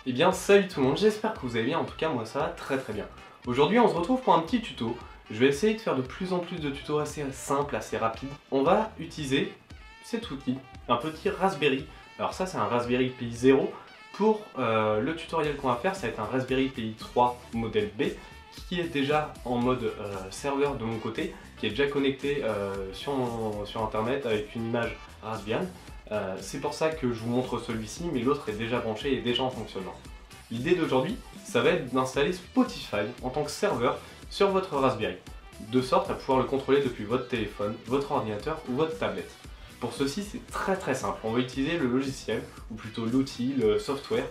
Eh bien salut tout le monde, j'espère que vous allez bien, en tout cas moi ça va très très bien. Aujourd'hui on se retrouve pour un petit tuto. Je vais essayer de faire de plus en plus de tutos assez simples, assez rapides. On va utiliser cet outil, un petit Raspberry. Alors ça c'est un Raspberry Pi 0. Pour le tutoriel qu'on va faire, ça va être un Raspberry Pi 3 modèle B qui est déjà en mode serveur de mon côté, qui est déjà connecté sur internet avec une image Raspbian. C'est pour ça que je vous montre celui-ci, mais l'autre est déjà branché et déjà en fonctionnement. L'idée d'aujourd'hui, ça va être d'installer Spotify en tant que serveur sur votre Raspberry, de sorte à pouvoir le contrôler depuis votre téléphone, votre ordinateur ou votre tablette. Pour ceci, c'est très simple. On va utiliser le logiciel, ou plutôt l'outil, le software,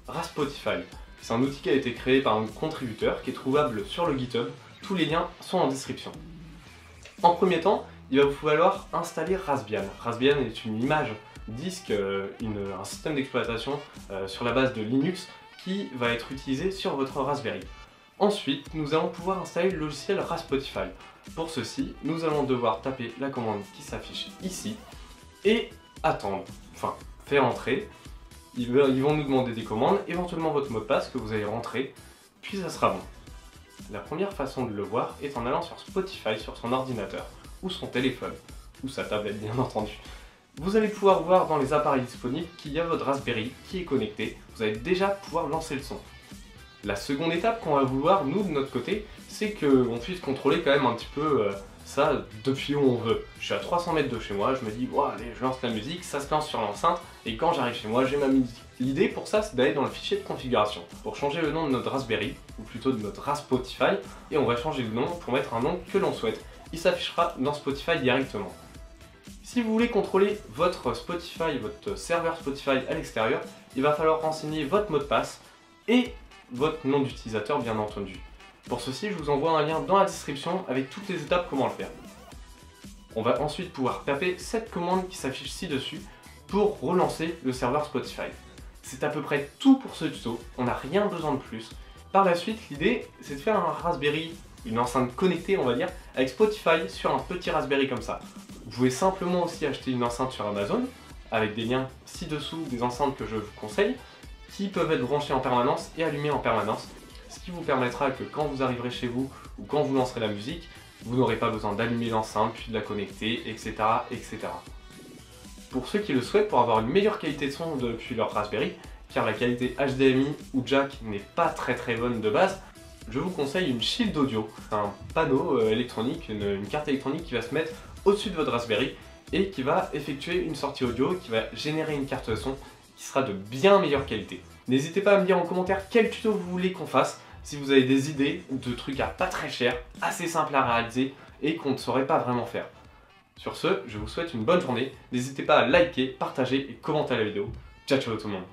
Raspotify. C'est un outil qui a été créé par un contributeur qui est trouvable sur le GitHub. Tous les liens sont en description. En premier temps, il va vous falloir installer Raspbian. Raspbian est une image disque, un système d'exploitation sur la base de Linux qui va être utilisé sur votre Raspberry. Ensuite, nous allons pouvoir installer le logiciel Raspotify. Pour ceci, nous allons devoir taper la commande qui s'affiche ici et attendre, enfin faire entrer. Ils vont nous demander des commandes, éventuellement votre mot de passe que vous allez rentrer, puis ça sera bon. La première façon de le voir est en allant sur Spotify sur son ordinateur, ou son téléphone, ou sa tablette bien entendu. Vous allez pouvoir voir dans les appareils disponibles qu'il y a votre Raspberry qui est connecté, vous allez déjà pouvoir lancer le son. La seconde étape qu'on va vouloir, nous de notre côté, c'est qu'on puisse contrôler quand même un petit peu ça depuis où on veut. Je suis à 300 mètres de chez moi, je me dis, wow, allez, je lance la musique, ça se lance sur l'enceinte, et quand j'arrive chez moi, j'ai ma musique. L'idée pour ça, c'est d'aller dans le fichier de configuration, pour changer le nom de notre Raspberry, ou plutôt de notre Raspotify, et on va changer le nom pour mettre un nom que l'on souhaite. Il s'affichera dans Spotify directement. Si vous voulez contrôler votre Spotify, votre serveur Spotify à l'extérieur, il va falloir renseigner votre mot de passe et votre nom d'utilisateur bien entendu. Pour ceci, je vous envoie un lien dans la description avec toutes les étapes comment le faire. On va ensuite pouvoir taper cette commande qui s'affiche ci-dessus pour relancer le serveur Spotify. C'est à peu près tout pour ce tuto, on n'a rien besoin de plus. Par la suite, l'idée, c'est de faire un Raspberry, une enceinte connectée on va dire, avec Spotify sur un petit Raspberry comme ça. Vous pouvez simplement aussi acheter une enceinte sur Amazon, avec des liens ci-dessous des enceintes que je vous conseille, qui peuvent être branchées en permanence et allumées en permanence, ce qui vous permettra que quand vous arriverez chez vous ou quand vous lancerez la musique, vous n'aurez pas besoin d'allumer l'enceinte, puis de la connecter, etc., etc. Pour ceux qui le souhaitent, pour avoir une meilleure qualité de son depuis leur Raspberry, car la qualité HDMI ou jack n'est pas très bonne de base, je vous conseille une shield audio, un panneau électronique, une carte électronique qui va se mettre au-dessus de votre Raspberry et qui va effectuer une sortie audio, qui va générer une carte son qui sera de bien meilleure qualité. N'hésitez pas à me dire en commentaire quel tuto vous voulez qu'on fasse, si vous avez des idées de trucs à pas très cher, assez simples à réaliser et qu'on ne saurait pas vraiment faire. Sur ce, je vous souhaite une bonne journée, n'hésitez pas à liker, partager et commenter la vidéo. Ciao ciao tout le monde.